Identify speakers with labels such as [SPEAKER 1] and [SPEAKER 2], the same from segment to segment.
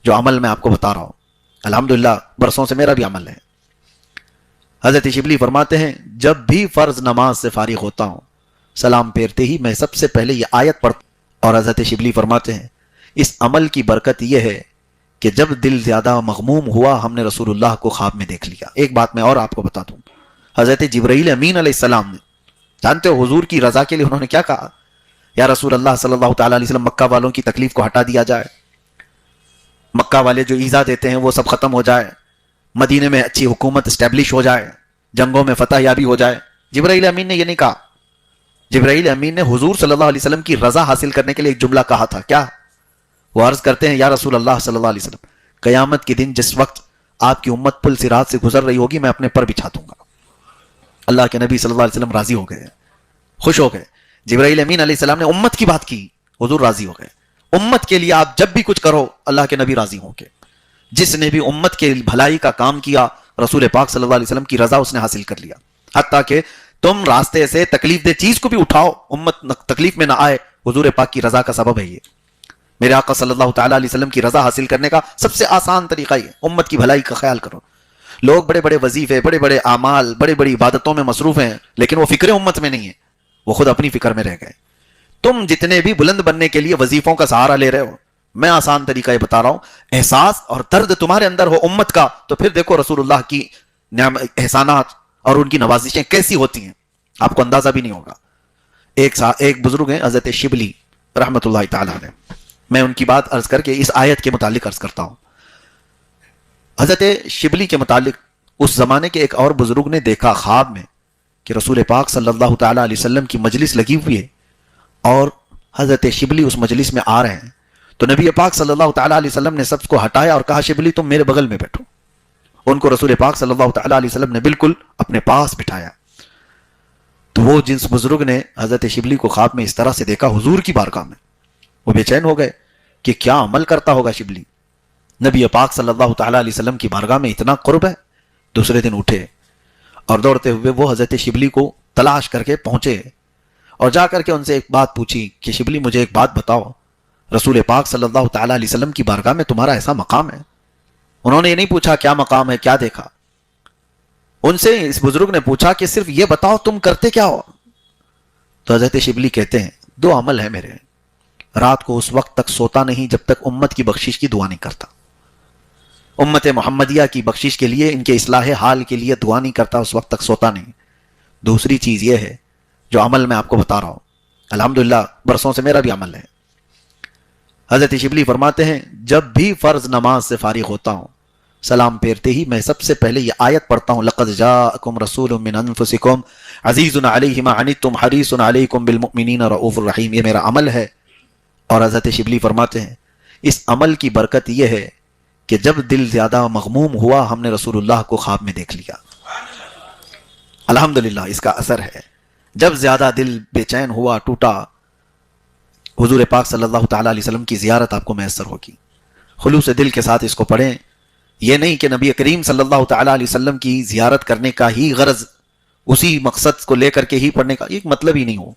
[SPEAKER 1] جو عمل میں آپ کو بتا رہا ہوں، الحمدللہ برسوں سے میرا بھی عمل ہے۔ حضرت شبلی فرماتے ہیں جب بھی فرض نماز سے فارغ ہوتا ہوں، سلام پھیرتے ہی میں سب سے پہلے یہ آیت پڑھتا ہوں۔ اور حضرت شبلی فرماتے ہیں اس عمل کی برکت یہ ہے کہ جب دل زیادہ مغموم ہوا ہم نے رسول اللہ کو خواب میں دیکھ لیا۔ ایک بات میں اور آپ کو بتا دوں، حضرت جبرائیل امین علیہ السلام نے، جانتے ہو حضور کی رضا کے لیے انہوں نے کیا کہا؟ یا رسول اللہ صلی اللہ تعالیٰ علیہ وسلم مکہ والوں کی تکلیف کو ہٹا دیا جائے، مکہ والے جو ایذا دیتے ہیں وہ سب ختم ہو جائے، مدینے میں اچھی حکومت اسٹیبلش ہو جائے، جنگوں میں فتح یابی ہو جائے۔ جبرائیل امین نے یہ نہیں کہا۔ جبرائیل امین نے حضور صلی اللہ علیہ وسلم کی رضا حاصل کرنے کے لیے ایک جملہ کہا تھا، کیا؟ وہ عرض کرتے ہیں یا رسول اللہ صلی اللہ علیہ وسلم قیامت کے دن جس وقت آپ کی امت پل صراط سے گزر رہی ہوگی میں اپنے پر بچھا دوں گا۔ اللہ کے نبی صلی اللہ علیہ وسلم راضی ہو گئے، خوش ہو گئے۔ جبرائیل امین علیہ السلام نے امت کی بات کی، حضور راضی ہو گئے۔ امت کے لیے آپ جب بھی کچھ کرو اللہ کے نبی راضی ہوں گے۔ جس نے بھی امت کے بھلائی کا کام کیا رسول پاک صلی اللہ علیہ وسلم کی رضا اس نے حاصل کر لیا۔ حتیٰ کہ تم راستے سے تکلیف دہ چیز کو بھی اٹھاؤ، امت تکلیف میں نہ آئے، حضور پاک کی رضا کا سبب ہے یہ۔ میرے آقا صلی اللہ تعالیٰ علیہ وسلم کی رضا حاصل کرنے کا سب سے آسان طریقہ یہ، امت کی بھلائی کا خیال کرو۔ لوگ بڑے بڑے وظیفے، بڑے بڑے اعمال، بڑی بڑی عبادتوں میں مصروف ہیں، لیکن وہ فکر امت میں نہیں ہے، وہ خود اپنی فکر میں رہ گئے۔ تم جتنے بھی بلند بننے کے لیے وظیفوں کا سہارا لے رہے ہو، میں آسان طریقہ یہ بتا رہا ہوں، احساس اور درد تمہارے اندر ہو امت کا، تو پھر دیکھو رسول اللہ کی احسانات اور ان کی نوازشیں کیسی ہوتی ہیں، آپ کو اندازہ بھی نہیں ہوگا۔ ایک بزرگ ہیں حضرت شبلی رحمت اللہ تعالیٰ علیہ، میں ان کی بات عرض کر کے اس آیت کے متعلق عرض کرتا ہوں۔ حضرت شبلی کے متعلق اس زمانے کے ایک اور بزرگ نے دیکھا خواب میں کہ رسول پاک صلی اللہ تعالیٰ علیہ وسلم کی مجلس لگی ہوئی ہے اور حضرت شبلی اس مجلس میں آ رہے ہیں، تو نبی پاک صلی اللہ تعالیٰ علیہ وسلم نے سب کو ہٹایا اور کہا شبلی تم میرے بغل میں بیٹھو۔ ان کو رسول پاک صلی اللہ تعالیٰ علیہ وسلم نے بالکل اپنے پاس بٹھایا۔ تو وہ جنس بزرگ نے حضرت شبلی کو خواب میں اس طرح سے دیکھا حضور کی بارگاہ میں، وہ بے چین ہو گئے کہ کیا عمل کرتا ہوگا شبلی، نبی پاک صلی اللہ تعالیٰ علیہ وسلم کی بارگاہ میں اتنا قرب ہے۔ دوسرے دن اٹھے اور دوڑتے ہوئے وہ حضرت شبلی کو تلاش کر کے پہنچے اور جا کر کے ان سے ایک بات پوچھی کہ شبلی مجھے ایک بات بتاؤ، رسول پاک صلی اللہ تعالیٰ علیہ وسلم کی بارگاہ میں تمہارا ایسا مقام ہے؟ انہوں نے یہ نہیں پوچھا کیا مقام ہے، کیا دیکھا، ان سے اس بزرگ نے پوچھا کہ صرف یہ بتاؤ تم کرتے کیا ہو؟ تو حضرت شبلی کہتے ہیں دو عمل ہے میرے، رات کو اس وقت تک سوتا نہیں جب تک امت کی بخشش کی دعا نہیں کرتا، امت محمدیہ کی بخشش کے لیے، ان کے اصلاح حال کے لیے دعا نہیں کرتا، اس وقت تک سوتا نہیں۔ دوسری چیز یہ ہے جو عمل میں آپ کو بتا رہا ہوں، الحمدللہ برسوں سے میرا بھی عمل ہے۔ حضرت شبلی فرماتے ہیں جب بھی فرض نماز سے فارغ ہوتا ہوں، سلام پھیرتے ہی میں سب سے پہلے یہ آیت پڑھتا ہوں لقد جاءکم رسول من انفسکم عزیز علیہ ما عنتم حریص علیکم بالمؤمنین رؤوف الرحیم، یہ میرا عمل ہے۔ اور حضرت شبلی فرماتے ہیں اس عمل کی برکت یہ ہے کہ جب دل زیادہ مغموم ہوا ہم نے رسول اللہ کو خواب میں دیکھ لیا۔ الحمدللہ اس کا اثر ہے، جب زیادہ دل بے چین ہوا، ٹوٹا، حضور پاک صلی اللہ تعالیٰ علیہ وسلم کی زیارت آپ کو میسر ہوگی۔ خلوص دل کے ساتھ اس کو پڑھیں، یہ نہیں کہ نبی کریم صلی اللہ تعالیٰ علیہ وسلم کی زیارت کرنے کا ہی غرض، اسی مقصد کو لے کر کے ہی پڑھنے کا ایک مطلب ہی نہیں ہو۔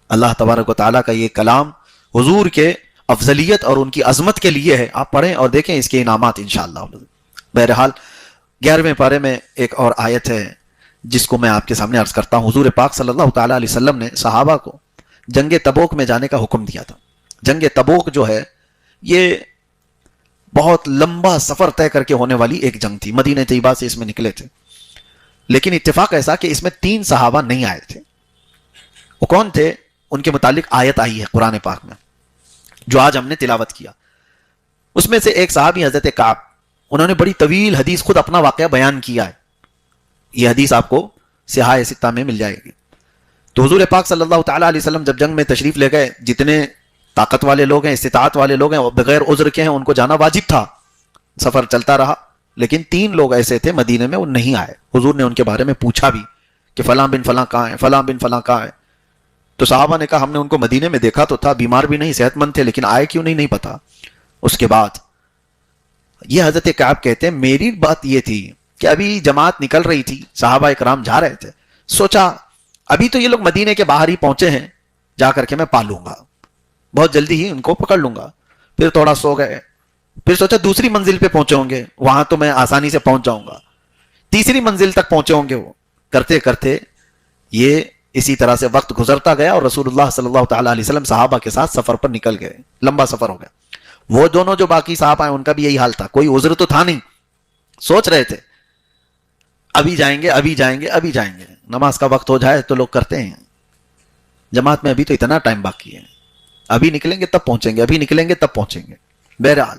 [SPEAKER 1] اللہ تبارک و تعالیٰ کا یہ کلام حضور کے افضلیت اور ان کی عظمت کے لیے ہے، آپ پڑھیں اور دیکھیں اس کے انعامات انشاءاللہ۔ بہرحال 11ویں پارے میں ایک اور آیت ہے جس کو میں آپ کے سامنے عرض کرتا ہوں۔ حضور پاک صلی اللہ تعالیٰ علیہ وسلم نے صحابہ کو جنگ تبوک میں جانے کا حکم دیا تھا۔ جنگ تبوک جو ہے یہ بہت لمبا سفر طے کر کے ہونے والی ایک جنگ تھی، مدینہ طیبہ سے اس میں نکلے تھے، لیکن اتفاق ایسا کہ اس میں 3 صحابہ نہیں آئے تھے۔ وہ کون تھے؟ ان کے متعلق آیت آئی ہے قرآن پاک میں جو آج ہم نے تلاوت کیا۔ اس میں سے ایک صحابی حضرت کعب، انہوں نے بڑی طویل حدیث خود اپنا واقعہ بیان کیا ہے، یہ حدیث آپ کو سیاہ ستہ میں مل جائے گی۔ تو حضور پاک صلی اللہ تعالیٰ علیہ وسلم جب جنگ میں تشریف لے گئے، جتنے طاقت والے لوگ ہیں، استطاعت والے لوگ ہیں، بغیر عذر کے ہیں، ان کو جانا واجب تھا، سفر چلتا رہا، لیکن 3 لوگ ایسے تھے مدینے میں وہ نہیں آئے۔ حضور نے ان کے بارے میں پوچھا بھی کہ فلاں بن فلاں کہاں ہے، فلاں بن فلاں کہاں ہے؟ تو صحابہ نے کہا ہم نے ان کو مدینے میں دیکھا تو تھا، بیمار بھی نہیں، صحت مند تھے، لیکن آئے کیوں نہیں پتا۔ اس کے بعد یہ حضرت کعب کہتے ہیں میری بات یہ تھی کہ ابھی جماعت نکل رہی تھی، صحابہ اکرام جا رہے تھے، سوچا ابھی تو یہ لوگ مدینے کے باہر ہی پہنچے ہیں، جا کر کے میں پالوں گا، بہت جلدی ہی ان کو پکڑ لوں گا۔ پھر تھوڑا سو گئے، پھر سوچا دوسری منزل پہ پہنچے ہوں گے, وہاں تو میں آسانی سے پہنچ جاؤں گا. تیسری منزل تک پہنچے ہوں گے وہ. کرتے کرتے یہ اسی طرح سے وقت گزرتا گیا اور رسول اللہ صلی اللہ تعالی علیہ وسلم صحابہ کے ساتھ سفر پر نکل گئے. لمبا سفر ہو گیا. وہ دونوں جو باقی صحابہ ہیں ان کا بھی یہی حال تھا, کوئی عذر تو تھا نہیں, سوچ رہے تھے ابھی جائیں گے ابھی جائیں گے ابھی جائیں گے, نماز کا وقت ہو جائے تو لوگ کرتے ہیں, جماعت میں ابھی تو اتنا ٹائم باقی ہے, ابھی نکلیں گے تب پہنچیں گے, ابھی نکلیں گے تب پہنچیں گے. بہرحال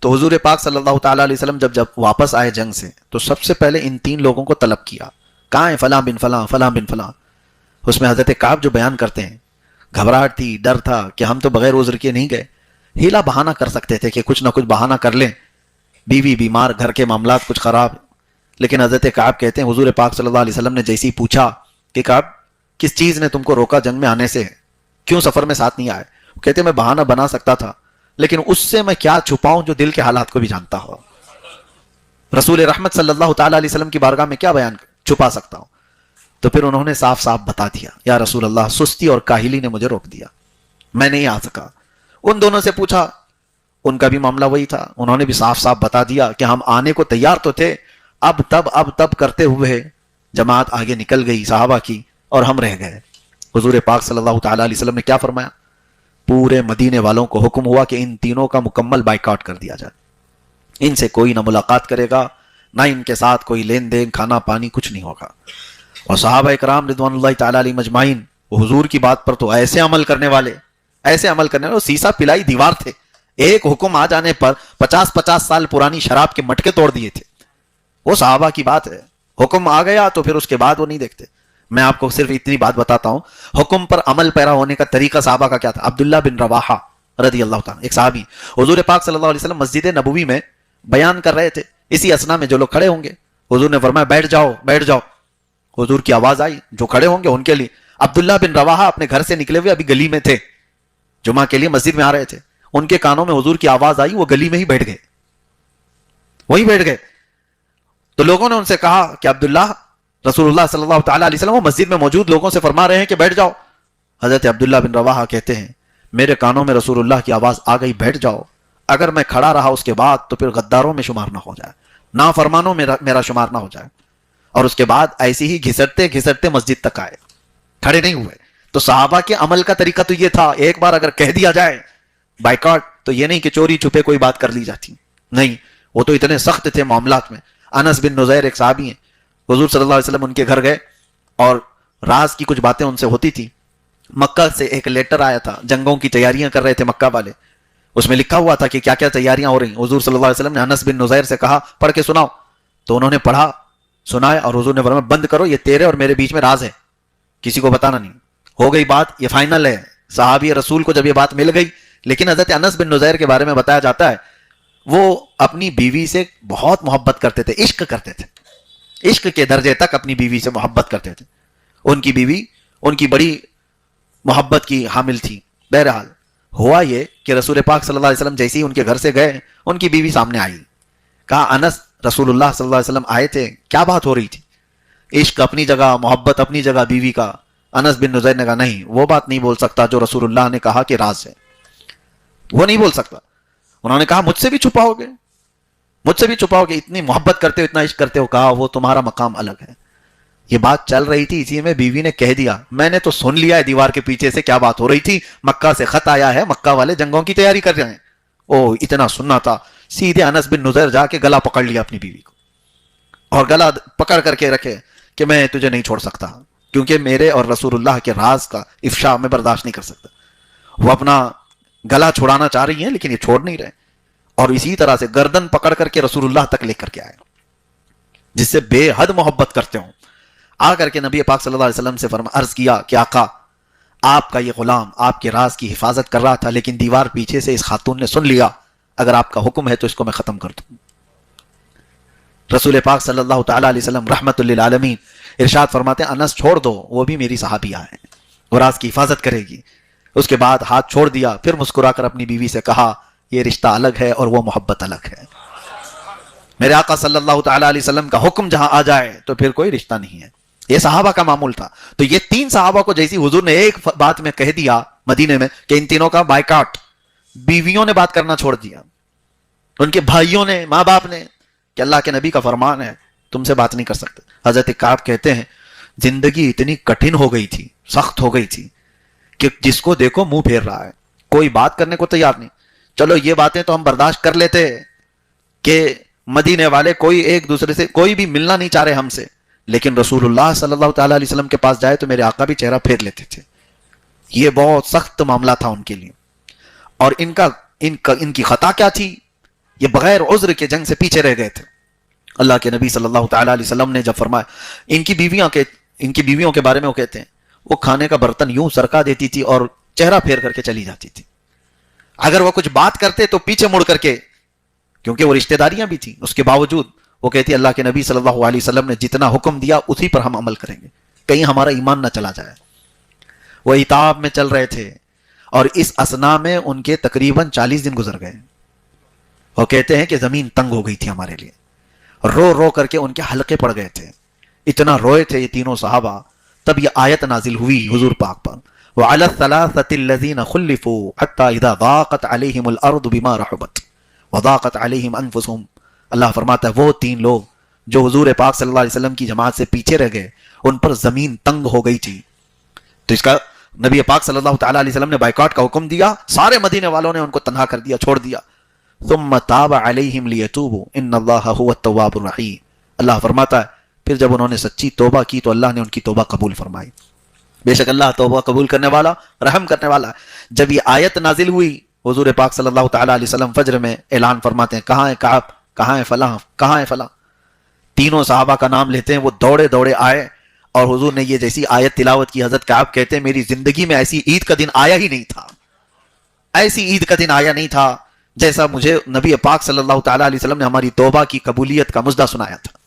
[SPEAKER 1] تو حضور پاک صلی اللہ تعالی علیہ وسلم جب واپس آئے جنگ سے تو سب سے پہلے ان تین لوگوں کو طلب کیا, کہاں ہیں فلاں بن فلاں فلاں بن فلاں. اس میں حضرت کعب جو بیان کرتے ہیں, گھبراہٹ تھی, ڈر تھا کہ ہم تو بغیر عذر کے نہیں گئے, ہیلا بہانہ کر سکتے تھے کہ کچھ نہ کچھ بہانہ کر لیں, بیوی بیمار, گھر کے معاملات کچھ خراب. لیکن حضرت کعب کہتے ہیں حضور پاک صلی اللہ علیہ وسلم نے جیسے ہی پوچھا کہ کعب کس چیز نے تم کو روکا جنگ میں آنے سے, کیوں سفر میں ساتھ نہیں آئے, کہتے میں بہانہ بنا سکتا تھا لیکن اس سے میں کیا چھپاؤں جو دل کے حالات کو بھی جانتا ہو. رسول رحمت صلی اللہ تعالی علیہ وسلم کی بارگاہ میں کیا بیان چھپا سکتا ہوں. تو پھر انہوں نے صاف صاف بتا دیا, یا رسول اللہ سستی اور کاہلی نے مجھے روک دیا, میں نہیں آ سکا. ان دونوں سے پوچھا, ان کا بھی معاملہ وہی تھا, انہوں نے بھی صاف صاف بتا دیا کہ ہم آنے کو تیار تو تھے, اب تب کرتے ہوئے جماعت آگے نکل گئی صحابہ کی اور ہم رہ گئے. حضور پاک صلی اللہ تعالی علیہ وسلم نے کیا فرمایا, پورے مدینے والوں کو حکم ہوا کہ ان تینوں کا مکمل بائیکاٹ کر دیا جائے, ان سے کوئی نہ ملاقات کرے گا, نہ ان کے ساتھ کوئی لین دین, کھانا پانی کچھ نہیں ہوگا. اور صحابہ اکرام رضوان اللہ تعالی علیہم اجمعین حضور کی بات پر تو ایسے عمل کرنے والے, سیسا پلائی دیوار تھے. ایک حکم آ جانے پر 50 سال پرانی شراب کے مٹکے توڑ دیے تھے. وہ صحابہ کی بات ہے, حکم آ گیا تو پھر اس کے بعد وہ نہیں دیکھتے. میں آپ کو صرف اتنی بات بتاتا ہوں, حکم پر عمل پیرا ہونے کا طریقہ صحابہ کا کیا تھا. عبداللہ بن رواحہ رضی اللہ تعالیٰ, ایک صحابی, حضور پاک صلی اللہ علیہ وسلم مسجد نبوی میں بیان کر رہے تھے. اسی اسنا میں جو لوگ کھڑے ہوں گے, حضور نے فرمایا بیٹھ جاؤ بیٹھ جاؤ. حضور کی آواز آئی, جو کھڑے ہوں گے ان کے لیے. عبداللہ بن رواحہ اپنے گھر سے نکلے ہوئے ابھی گلی میں تھے, جمعہ کے لیے مسجد میں آ رہے تھے. ان کے کانوں میں حضور کی آواز آئی, وہ گلی میں ہی بیٹھ گئے, وہیں بیٹھ گئے. تو لوگوں نے ان سے کہا کہ عبداللہ, رسول اللہ صلی اللہ تعالی علیہ وسلم وہ مسجد میں موجود لوگوں سے فرما رہے ہیں کہ بیٹھ جاؤ. حضرت عبداللہ بن رواحہ کہتے ہیں میرے کانوں میں رسول اللہ کی آواز آ گئی بیٹھ جاؤ, اگر میں کھڑا رہا اس کے بعد تو پھر غداروں میں شمار نہ ہو جائے, نافرمانوں میں میرا شمار نہ ہو جائے. اور اس کے بعد ایسے ہی گھسٹتے گھسٹتے مسجد تک آئے, کھڑے نہیں ہوئے. تو صحابہ کے عمل کا طریقہ تو یہ تھا, ایک بار اگر کہہ دیا جائے بائیکاٹ, تو یہ نہیں کہ چوری چھپے کوئی بات کر لی جاتی, نہیں, وہ تو اتنے سخت تھے معاملات میں. انس بن نزیر ایک صحابی ہیں, حضور صلی اللہ علیہ وسلم ان کے گھر گئے اور راز کی کچھ باتیں ان سے ہوتی تھی. مکہ سے ایک لیٹر آیا تھا, جنگوں کی تیاریاں کر رہے تھے مکہ والے, اس میں لکھا ہوا تھا کہ کیا کیا تیاریاں ہو رہی. حضور صلی اللہ علیہ وسلم نے انس بن نزیر سے کہا پڑھ کے سناؤ, تو انہوں نے پڑھا, سنایا, اور حضور نے فرمایا بند کرو, یہ تیرے اور میرے بیچ میں راز ہے, کسی کو بتانا نہیں. ہو گئی بات, یہ فائنل ہے. صحابی رسول کو جب یہ بات مل گئی, لیکن حضرت انس بن نزیر کے بارے میں بتایا جاتا ہے وہ اپنی بیوی سے بہت محبت کرتے تھے, عشق کرتے تھے, عشق کے درجے تک اپنی بیوی سے محبت کرتے تھے. ان کی بیوی ان کی بڑی محبت کی حامل تھی. بہرحال ہوا یہ کہ رسول پاک صلی اللہ علیہ وسلم جیسے ہی ان کے گھر سے گئے, ان کی بیوی سامنے آئی. کہا انس, رسول اللہ صلی اللہ علیہ وسلم آئے تھے, کیا بات ہو رہی تھی؟ عشق اپنی جگہ, محبت اپنی جگہ بیوی کا. انس بن نزیر نے کہا نہیں, وہ بات نہیں بول سکتا جو رسول اللہ نے کہا کہ راز ہے, وہ نہیں بول سکتا. انہوں نے کہا مجھ سے بھی چھپاؤ گے, مجھ سے بھی چھپاؤ گے, اتنی محبت کرتے ہو, اتنا عشق کرتے ہو. کہا وہ تمہارا مقام الگ ہے. یہ بات چل رہی تھی, اسی میں بیوی نے کہہ دیا میں نے تو سن لیا ہے دیوار کے پیچھے سے کیا بات ہو رہی تھی, مکہ سے خط آیا ہے, مکہ والے جنگوں کی تیاری کر رہے ہیں. او اتنا سننا تھا. سیدھے انس بن نزیر جا کے گلا پکڑ لیا اپنی بیوی کو, اور گلا پکڑ کر کے رکھے کہ میں تجھے نہیں چھوڑ سکتا, کیونکہ میرے اور رسول اللہ کے راز کا افشا میں برداشت نہیں کر سکتا. وہ اپنا گلا چھڑانا چاہ رہی ہیں لیکن یہ چھوڑ نہیں رہے, اور اسی طرح سے گردن پکڑ کر کے رسول اللہ تک لے کر کے آئے, جس سے بے حد محبت کرتے ہوں. آ کر کے نبی پاک صلی اللہ علیہ وسلم سے عرض کیا کہ آقا, آپ کا یہ غلام آپ کے راز کی حفاظت کر رہا تھا, لیکن دیوار پیچھے سے اس خاتون نے سن لیا, اگر آپ کا حکم ہے تو اس کو میں ختم کر دوں. رسول پاک صلی اللہ تعالی علیہ وسلم رحمت للعالمین ارشاد فرماتے ہیں انس چھوڑ دو, وہ بھی میری صحابیہ ہیں, وہ راز کی حفاظت کرے گی. اس کے بعد ہاتھ چھوڑ دیا, پھر مسکرا کر اپنی بیوی سے کہا یہ رشتہ الگ ہے اور وہ محبت الگ ہے. میرے آقا صلی اللہ تعالی علیہ وسلم کا حکم جہاں آ جائے تو پھر کوئی رشتہ نہیں ہے. یہ صحابہ کا معمول تھا. تو یہ تین صحابہ کو جیسی حضور نے ایک بات میں کہہ دیا مدینے میں کہ ان تینوں کا بائیکاٹ, بیویوں نے بات کرنا چھوڑ دیا. ان کے بھائیوں نے، ماں باپ نے، کہ اللہ کے نبی کا فرمان ہے تم سے بات نہیں کر سکتے۔ حضرت کعب کہتے ہیں زندگی اتنی کٹھن ہو گئی تھی، سخت ہو گئی تھی کہ جس کو دیکھو منہ پھیر رہا ہے، کوئی بات کرنے کو تیار نہیں۔ چلو یہ باتیں تو ہم برداشت کر لیتے کہ مدینے والے کوئی ایک دوسرے سے، کوئی بھی ملنا نہیں چاہ رہے ہم سے، لیکن رسول اللہ صلی اللہ تعالیٰ علیہ وسلم کے پاس جائے تو میرے آقا بھی چہرہ پھیر لیتے تھے۔ یہ بہت سخت معاملہ تھا ان کے لیے۔ اور ان کی خطا کیا تھی؟ یہ بغیر عذر کے جنگ سے پیچھے رہ گئے تھے۔ اللہ کے نبی صلی اللہ تعالیٰ علیہ وسلم نے جب فرمایا، ان کی بیویوں کے بارے میں وہ کہتے ہیں وہ کھانے کا برتن یوں سرکا دیتی تھی اور چہرہ پھیر کر کے چلی جاتی تھی۔ اگر وہ کچھ بات کرتے تو پیچھے مڑ کر کے، کیونکہ وہ رشتہ داریاں بھی تھیں، اس کے باوجود وہ کہتی اللہ کے نبی صلی اللہ علیہ وسلم نے جتنا حکم دیا اسی پر ہم عمل کریں گے، کہیں ہمارا ایمان نہ چلا جائے۔ وہ عتاب میں چل رہے تھے اور اس اسنا میں ان کے تقریباً 40 دن گزر گئے۔ وہ کہتے ہیں کہ زمین تنگ ہو گئی تھی ہمارے لیے، رو رو کر کے ان کے حلقے پڑ گئے تھے، اتنا روئے تھے یہ تینوں صحابہ۔ تب یہ آیت نازل ہوئی حضور پاک پر، وَعَلَى الثَّلَاثَةِ الَّذِينَ خُلِّفُوا حَتَّى إِذَا ضَاقَتْ عَلَيْهِمُ الْأَرْضُ بِمَا رَحُبَتْ وَضَاقَتْ عَلَيْهِمْ أَنفُسُهُمْ۔ اللہ فرماتا ہے وہ 3 لوگ جو حضور پاک صلی اللہ علیہ وسلم کی جماعت سے پیچھے رہ گئے، ان پر زمین تنگ ہو گئی تھی، تو اس کا نبی پاک صلی اللہ تعالیٰ علیہ وسلم نے بائیکاٹ کا حکم دیا، سارے مدینے والوں نے ان کو تنہا کر دیا، چھوڑ دیا۔ ثم تاب علیہم لیتوبوا ان اللہ هو التواب الرحیم۔ اللہ فرماتا ہے پھر جب انہوں نے سچی توبہ کی تو اللہ نے ان کی توبہ قبول فرمائی۔ بے شک اللہ توبہ قبول کرنے والا، رحم کرنے والا ہے۔ جب یہ آیت نازل ہوئی، حضور پاک صلی اللہ تعالیٰ علیہ وسلم فجر میں اعلان فرماتے ہیں کہاں ہے کعب، کہاں ہے فلاں، کہاں ہے فلاں۔ تینوں صحابہ کا نام لیتے ہیں، وہ دوڑے دوڑے آئے اور حضور نے یہ جیسی آیت تلاوت کی، حضرت کعب کہتے ہیں میری زندگی میں ایسی عید کا دن آیا ہی نہیں تھا، ایسی عید کا دن آیا نہیں تھا جیسا مجھے نبی پاک صلی اللہ تعالیٰ علیہ وسلم نے ہماری توبہ کی قبولیت کا مژدہ سنایا تھا۔